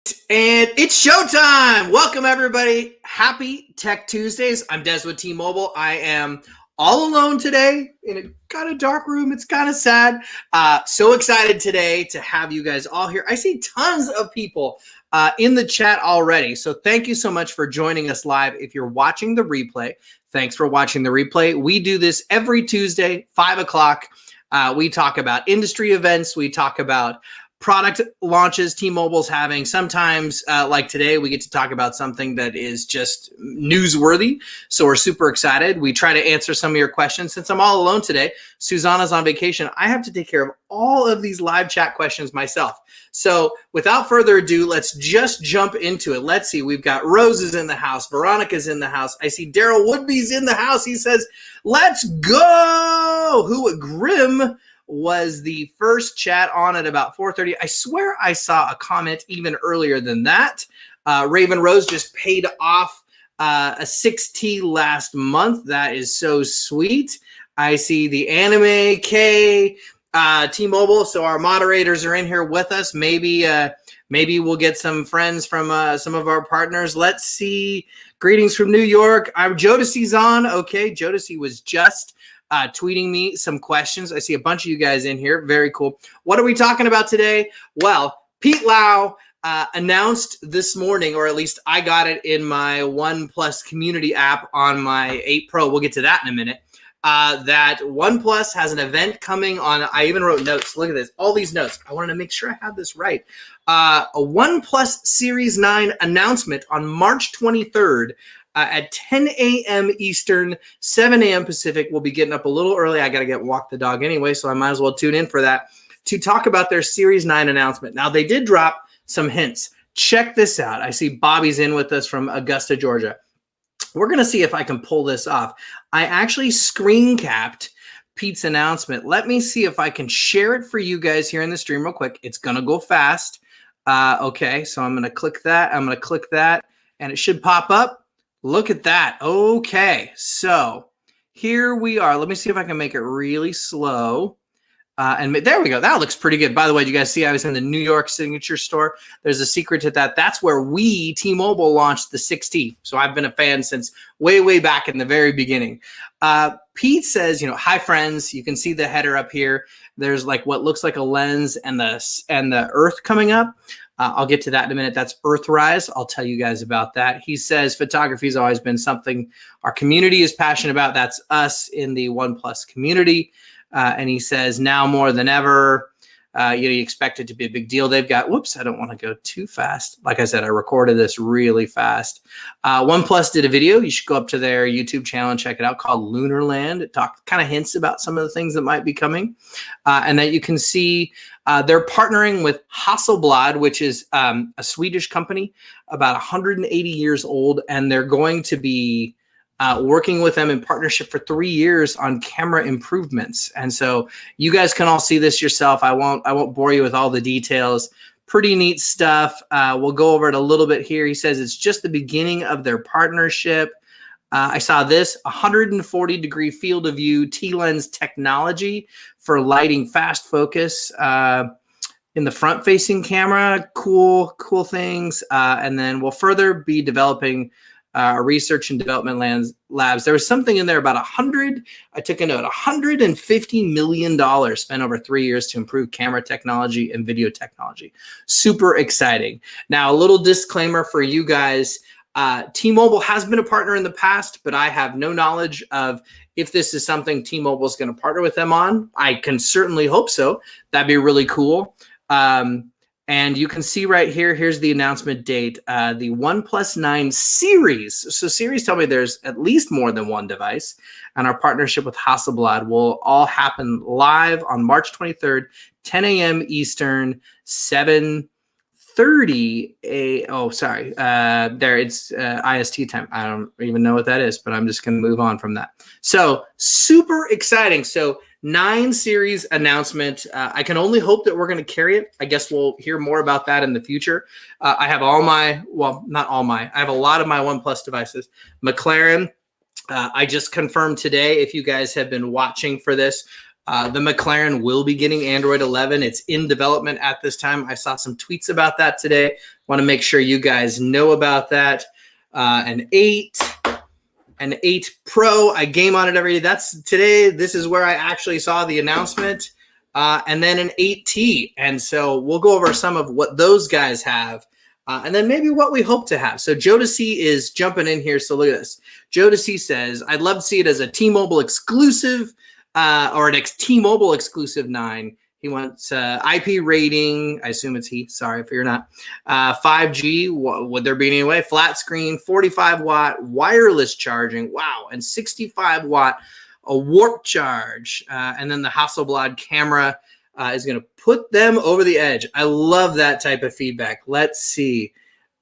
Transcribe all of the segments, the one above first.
And it's showtime. Welcome, everybody. Happy Tech Tuesdays. I'm Des with T-Mobile. I am all alone today in a kind of dark room. It's kind of sad. So excited today to have you guys all here. I see tons of people in the chat already. So thank you so much for joining us live. If you're watching the replay, thanks for watching the replay. We do this every Tuesday, 5 o'clock. We talk about industry events. We talk about product launches T-Mobile's having. Sometimes, like today, we get to talk about something that is just newsworthy. So we're super excited. We try to answer some of your questions. Since I'm all alone today, Susanna's on vacation, I have to take care of all of these live chat questions myself. So without further ado, let's just jump into it. Let's see. We've got Roses in the house. Veronica's in the house. I see Daryl Woodby's in the house. He says, let's go. Who Grim was the first chat on at about 4:30. I swear I saw a comment even earlier than that. Raven Rose just paid off a 6T last month. That is so sweet. I see the Anime K T-Mobile. So our moderators are in here with us. Maybe we'll get some friends from some of our partners. Let's see. Greetings from New York. Jodeci's on. Okay, Jodeci was just tweeting me some questions. I see a bunch of you guys in here. Very cool. What are we talking about today? Well, Pete Lau announced this morning, or at least I got it in my OnePlus community app on my 8 Pro. We'll get to that in a minute. That OnePlus has an event coming on. I even wrote notes. Look at this. All these notes. I wanted to make sure I have this right. A OnePlus Series 9 announcement on March 23rd. At 10 a.m. Eastern, 7 a.m. Pacific. We'll be getting up a little early. I got to walk the dog anyway, so I might as well tune in for that to talk about their Series 9 announcement. Now, they did drop some hints. Check this out. I see Bobby's in with us from Augusta, Georgia. We're going to see if I can pull this off. I actually screen capped Pete's announcement. Let me see if I can share it for you guys here in the stream real quick. It's going to go fast. Okay, so I'm going to click that. I'm going to click that, and it should pop up. Look at that. Okay, so here we are. Let me see if I can make it really slow. And there we go. That looks pretty good. By the way, you guys see I was in the New York Signature Store. There's a secret to that. That's where we, T-Mobile, launched the 6T. So I've been a fan since way, way back in the very beginning. Pete says, hi, friends. You can see the header up here. There's like what looks like a lens and the Earth coming up. I'll get to that in a minute. That's Earthrise. I'll tell you guys about that. He says photography has always been something our community is passionate about. That's us in the OnePlus community. And he says now more than ever, you expect it to be a big deal. They've got, whoops, I don't want to go too fast. Like I said, I recorded this really fast. OnePlus did a video. You should go up to their YouTube channel and check it out called Lunar Land. It kind of hints about some of the things that might be coming. And that you can see they're partnering with Hasselblad, which is a Swedish company, about 180 years old. And they're going to be working with them in partnership for 3 years on camera improvements. And so you guys can all see this yourself. I won't bore you with all the details. Pretty neat stuff. We'll go over it a little bit here. He says it's just the beginning of their partnership. I saw this 140-degree field of view T-lens technology for lighting fast focus in the front-facing camera. Cool things. And then we'll further be developing research and development labs. There was something in there about I took a note, $150 million spent over 3 years to improve camera technology and video technology. Super exciting. Now, a little disclaimer for you guys. T-Mobile has been a partner in the past, but I have no knowledge of if this is something T-Mobile is going to partner with them on. I can certainly hope so. That'd be really cool. And you can see right here, here's the announcement date, the OnePlus 9 series. So series tell me there's at least more than one device. And our partnership with Hasselblad will all happen live on March 23rd, 10 a.m. Eastern, 7:30 there it's IST time. I don't even know what that is, but I'm just going to move on from that. So super exciting. So 9 series announcement. I can only hope that we're going to carry it. I guess we'll hear more about that in the future. I have I have a lot of my OnePlus devices. McLaren, I just confirmed today, if you guys have been watching for this, The McLaren will be getting Android 11. It's in development at this time. I saw some tweets about that today. Want to make sure you guys know about that. An 8 Pro. I game on it every day. That's today. This is where I actually saw the announcement. And then an 8T. And so we'll go over some of what those guys have. And then maybe what we hope to have. So Jodeci is jumping in here. So look at this. Jodeci says, I'd love to see it as a T-Mobile exclusive or an T-Mobile exclusive 9. He wants IP rating. I assume it's he. Sorry if you're not. 5G. Would there be any way? Flat screen, 45-watt wireless charging. Wow. And 65-watt a warp charge. And then the Hasselblad camera is going to put them over the edge. I love that type of feedback. Let's see.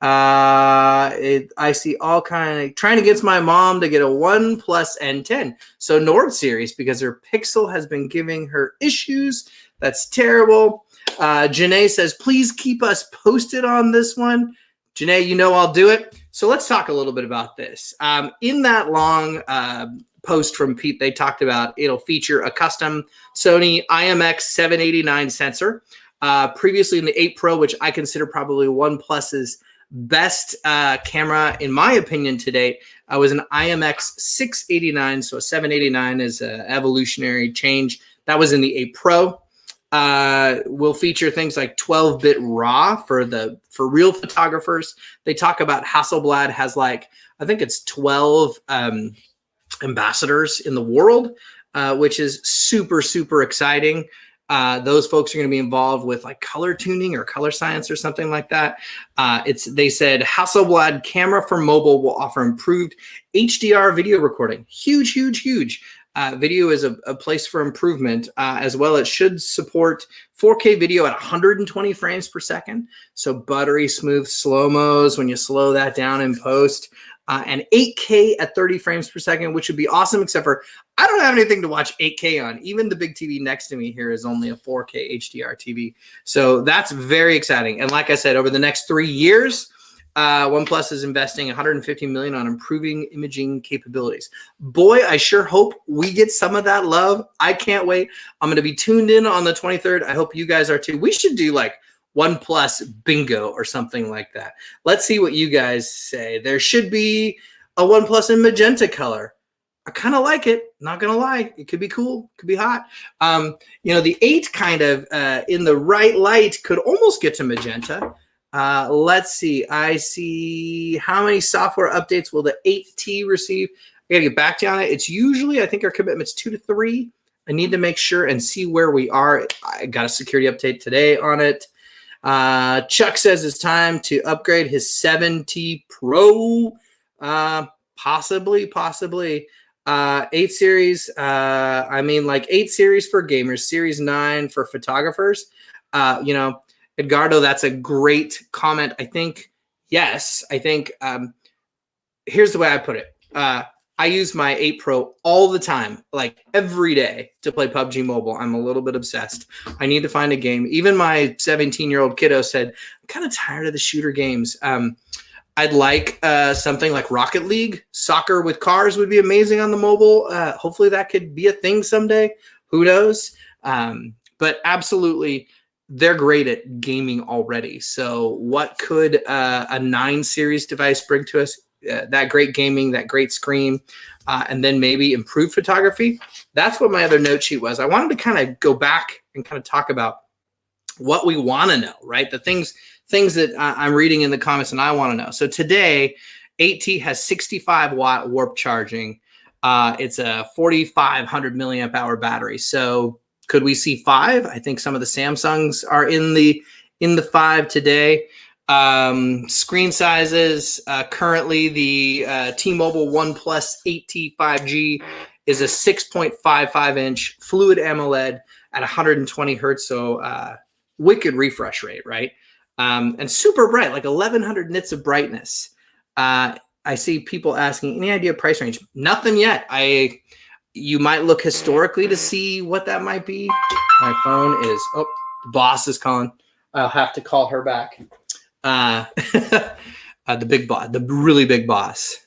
I see all kind of trying to get my mom to get a OnePlus N10. So Nord series because her Pixel has been giving her issues. That's terrible. Janae says, please keep us posted on this one. Janae, you know I'll do it. So let's talk a little bit about this. In that long post from Pete, they talked about it'll feature a custom Sony IMX789 sensor. Previously in the 8 Pro, which I consider probably OnePlus's best camera, in my opinion, to date, was an IMX 689. So a 789 is an evolutionary change. That was in the 8 Pro. Will feature things like 12-bit RAW for real photographers. They talk about Hasselblad has like, I think it's 12 ambassadors in the world, which is super, super exciting. Those folks are going to be involved with like color tuning or color science or something like that. They said Hasselblad camera for mobile will offer improved HDR video recording. Huge, huge, huge. Video is a place for improvement as well. It should support 4K video at 120 frames per second. So buttery smooth slow-mos when you slow that down in post. And 8K at 30 frames per second, which would be awesome, except for I don't have anything to watch 8K on. Even the big TV next to me here is only a 4K HDR TV. So that's very exciting. And like I said, over the next 3 years, OnePlus is investing $150 million on improving imaging capabilities. Boy, I sure hope we get some of that love. I can't wait. I'm going to be tuned in on the 23rd. I hope you guys are too. We should do like OnePlus bingo or something like that. Let's see what you guys say. There should be a OnePlus in magenta color. I kind of like it. Not going to lie. It could be cool. Could be hot. The 8 kind of in the right light could almost get to magenta. Let's see. I see how many software updates will the 8T receive. I got to get back to you on it. It's usually, I think our commitment's 2 to 3. I need to make sure and see where we are. I got a security update today on it. Chuck says it's time to upgrade his 7T Pro. Possibly. 8 series. I mean, like 8 series for gamers, series 9 for photographers. Edgardo, that's a great comment. I think, yes, here's the way I put it. I use my 8 Pro all the time, like every day to play PUBG Mobile. I'm a little bit obsessed. I need to find a game. Even my 17-year-old kiddo said, I'm kind of tired of the shooter games. I'd like something like Rocket League. Soccer with cars would be amazing on the mobile. Hopefully that could be a thing someday. Who knows? But absolutely, they're great at gaming already. So what could a 9 series device bring to us? That great gaming, that great screen, and then maybe improved photography. That's what my other note sheet was. I wanted to kind of go back and kind of talk about what we want to know, right? The things that I'm reading in the comments and I want to know. So today, 8T has 65-watt warp charging. It's a 4,500 milliamp hour battery. So could we see 5? I think some of the Samsungs are in the 5 today. Screen sizes, currently the T-Mobile OnePlus 8T 5G is a 6.55 inch fluid AMOLED at 120 hertz. So wicked refresh rate, right? And super bright, like 1100 nits of brightness. I see people asking, any idea of price range? Nothing yet. You might look historically to see what that might be. My phone is, the boss is calling. I'll have to call her back. The big boss, the really big boss.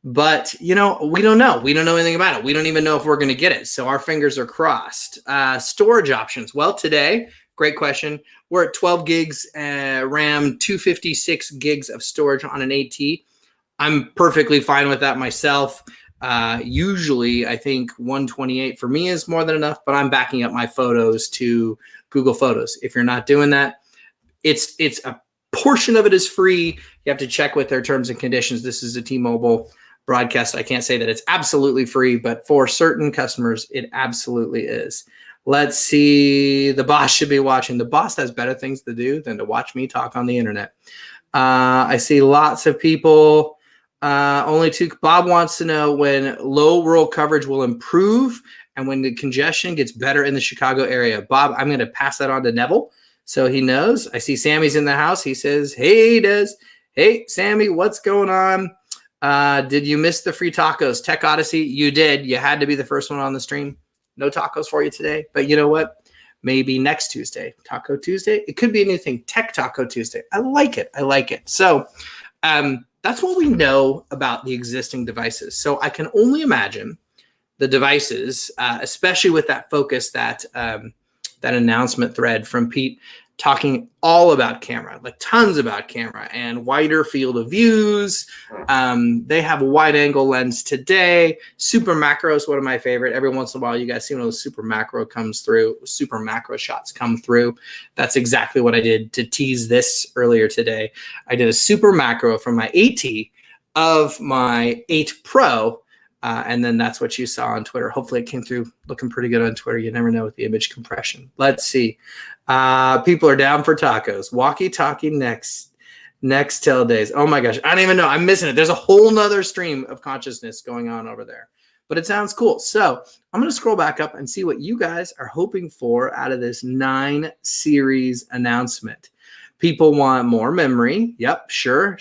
But, we don't know. We don't know anything about it. We don't even know if we're going to get it. So our fingers are crossed. Storage options. Well, today, great question. We're at 12 gigs RAM, 256 gigs of storage on an 8T. I'm perfectly fine with that myself. Usually, I think 128 for me is more than enough, but I'm backing up my photos to Google Photos. If you're not doing that, it's a portion of it is free. You have to check with their terms and conditions. This is a T-Mobile broadcast. I can't say that it's absolutely free, but for certain customers, it absolutely is. Let's see. The boss should be watching. The boss has better things to do than to watch me talk on the internet. I see lots of people. Bob wants to know when low rural coverage will improve and when the congestion gets better in the Chicago area. Bob, I'm going to pass that on to Neville so he knows. I see Sammy's in the house. He says, hey, Des. Hey, Sammy, what's going on? Did you miss the free tacos? Tech Odyssey, you did. You had to be the first one on the stream. No tacos for you today. But you know what? Maybe next Tuesday, Taco Tuesday. It could be a new thing, Tech Taco Tuesday. I like it. So that's what we know about the existing devices. So I can only imagine the devices, especially with that focus, that announcement thread from Pete talking all about camera, like tons about camera and wider field of views. They have a wide angle lens today. Super macro is one of my favorite. Every once in a while, you guys see one of those super macro shots come through. That's exactly what I did to tease this earlier today. I did a super macro from my 8T of my 8 Pro. And then that's what you saw on Twitter. Hopefully it came through looking pretty good on Twitter. You never know with the image compression. Let's see. People are down for tacos. Walkie-talkie next till days. Oh my gosh. I don't even know. I'm missing it. There's a whole nother stream of consciousness going on over there. But it sounds cool. So I'm going to scroll back up and see what you guys are hoping for out of this 9 series announcement. People want more memory. Yep, sure.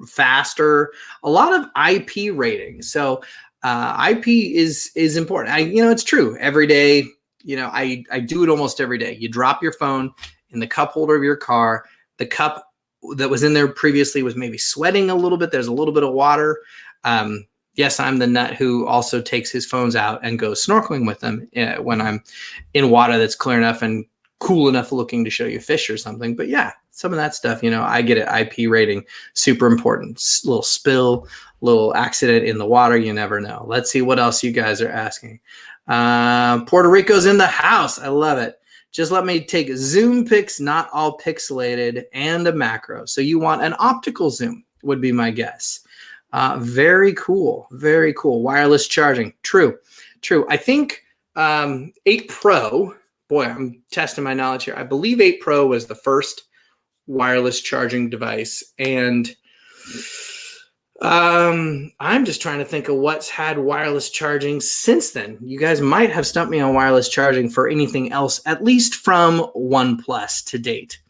Faster, a lot of IP rating. So IP is important. It's true. Every day, I do it almost every day. You drop your phone in the cup holder of your car. The cup that was in there previously was maybe sweating a little bit. There's a little bit of water. Yes, I'm the nut who also takes his phones out and goes snorkeling with them when I'm in water that's clear enough and cool enough looking to show you fish or something. But yeah, some of that stuff, I get it. IP rating, super important. Little spill, little accident in the water, you never know. Let's see what else you guys are asking. Puerto Rico's in the house. I love it. Just let me take zoom pics, not all pixelated, and a macro. So you want an optical zoom would be my guess. Very cool. Very cool. Wireless charging. True. I think 8 Pro, boy, I'm testing my knowledge here. I believe 8 Pro was the first wireless charging device. And I'm just trying to think of what's had wireless charging since then. You guys might have stumped me on wireless charging for anything else, at least from OnePlus to date.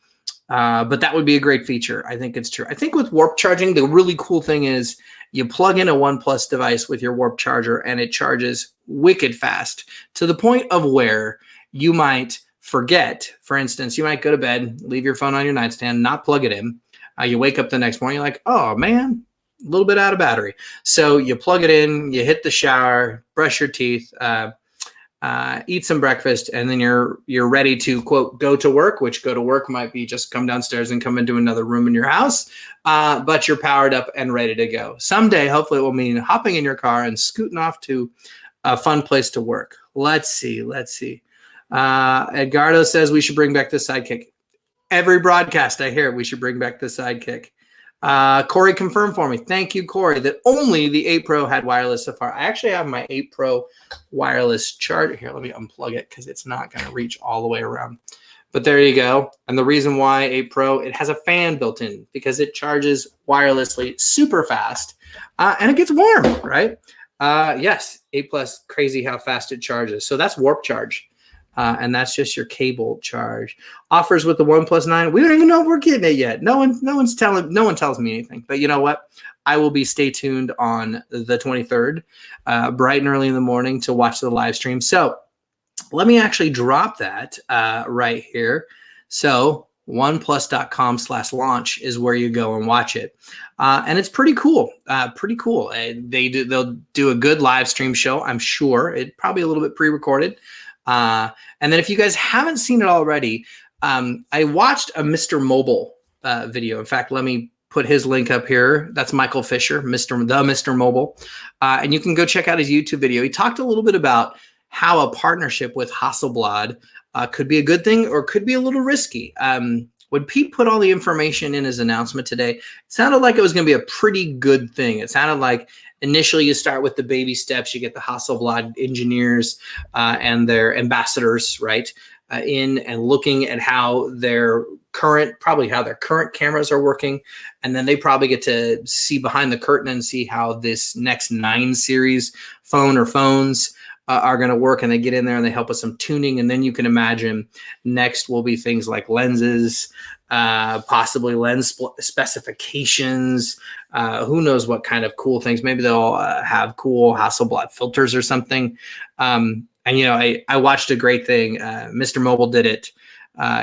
But that would be a great feature. I think it's true. I think with warp charging, the really cool thing is you plug in a OnePlus device with your warp charger and it charges wicked fast to the point of where you might forget. For instance, you might go to bed, leave your phone on your nightstand, not plug it in. You wake up the next morning, you're like, oh man, a little bit out of battery. So you plug it in, you hit the shower, brush your teeth, eat some breakfast, and then you're ready to, quote, go to work, which go to work might be just come downstairs and come into another room in your house, but you're powered up and ready to go. Someday, hopefully it will mean hopping in your car and scooting off to a fun place to work. Let's see. Edgardo says we should bring back the sidekick. Every broadcast I hear we should bring back the sidekick. Corey confirmed for me. Thank you, Corey, that only the 8 Pro had wireless so far. I actually have my 8 Pro wireless charger. Here, let me unplug it because it's not going to reach all the way around. But there you go. And the reason why 8 Pro, it has a fan built in because it charges wirelessly super fast and it gets warm, right? Yes, 8 Plus, crazy how fast it charges. So that's warp charge. And that's just your cable charge. Offers with the OnePlus 9. We don't even know if we're getting it yet. No one tells me anything. But you know what? I will be stay tuned on the 23rd, bright and early in the morning to watch the live stream. So let me actually drop that right here. So oneplus.com/launch is where you go and watch it. And it's pretty cool. They'll do a good live stream show, I'm sure. It probably a little bit pre-recorded. And then if you guys haven't seen it already, I watched a Mr. Mobile video. In fact, let me put his link up here. That's Michael Fisher, Mr. Mobile. And you can go check out his YouTube video. He talked a little bit about how a partnership with Hasselblad could be a good thing or could be a little risky. When Pete put all the information in his announcement today, it sounded like it was going to be a pretty good thing. It sounded like initially you start with the baby steps. You get the Hasselblad engineers and their ambassadors, right, in and looking at how their current cameras are working. And then they probably get to see behind the curtain and see how this next 9 series phone or phones are going to work, and they get in there and they help with some tuning. And then you can imagine next will be things like lenses, possibly lens specifications. Who knows what kind of cool things? Maybe they'll have cool Hasselblad filters or something. And, I watched a great thing. Mr. Mobile did it.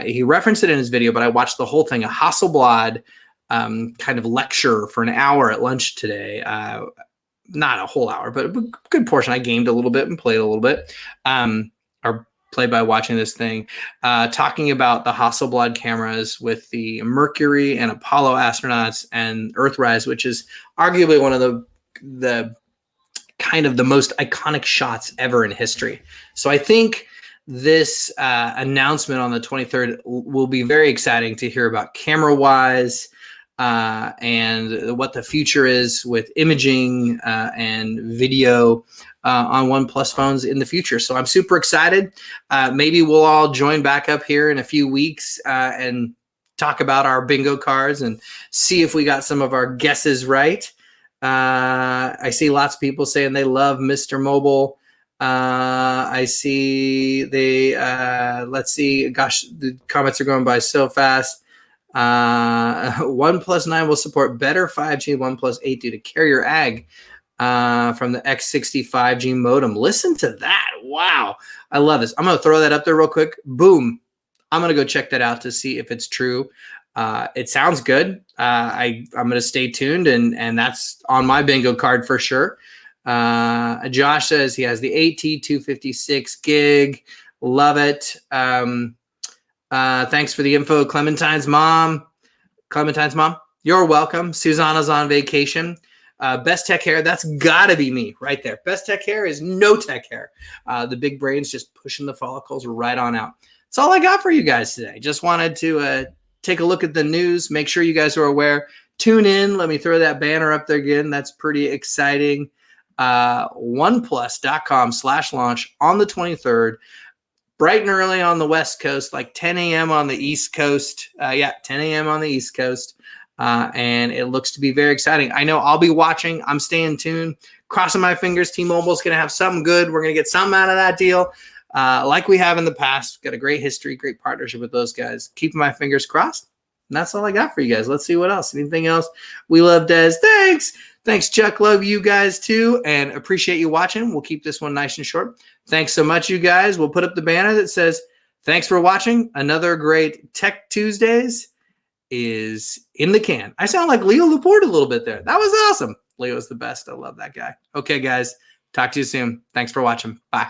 He referenced it in his video, but I watched the whole thing, a Hasselblad kind of lecture for an hour at lunch today. Not a whole hour, but a good portion. I gamed a little bit and played a little bit, or played by watching this thing, talking about the Hasselblad cameras with the Mercury and Apollo astronauts and Earthrise, which is arguably one of the kind of the most iconic shots ever in history. So I think this announcement on the 23rd will be very exciting to hear about camera-wise, and what the future is with imaging and video on OnePlus phones in the future. So I'm super excited. Maybe we'll all join back up here in a few weeks and talk about our bingo cards and see if we got some of our guesses right. I see lots of people saying they love Mr. Mobile. I see let's see, gosh, the comments are going by so fast. OnePlus 9 will support better 5G OnePlus 8 due to carrier ag from the X60 5G modem. Listen to that. Wow. I love this. I'm going to throw that up there real quick. Boom. I'm going to go check that out to see if it's true. It sounds good. I'm going to stay tuned, and that's on my bingo card for sure. Josh says he has the AT256 gig. Love it. Thanks for the info, Clementine's mom. You're welcome. Susanna's on vacation. Best tech hair, that's gotta be me right there. Best tech hair is no tech hair. The big brain's just pushing the follicles right on out. That's all I got for you guys today. Just wanted to take a look at the news, make sure you guys are aware. Tune in. Let me throw that banner up there again. That's pretty exciting. OnePlus.com/launch on the 23rd. Bright and early on the West Coast, like 10 a.m. on the East Coast. 10 a.m. on the East Coast. And it looks to be very exciting. I know I'll be watching. I'm staying tuned. Crossing my fingers. T-Mobile's going to have something good. We're going to get something out of that deal like we have in the past. Got a great history, great partnership with those guys. Keeping my fingers crossed. And that's all I got for you guys. Let's see what else. Anything else? We love Des. Thanks. Thanks, Chuck. Love you guys too, and appreciate you watching. We'll keep this one nice and short. Thanks so much, you guys. We'll put up the banner that says, thanks for watching. Another great Tech Tuesdays is in the can. I sound like Leo Laporte a little bit there. That was awesome. Leo's the best. I love that guy. Okay, guys. Talk to you soon. Thanks for watching. Bye.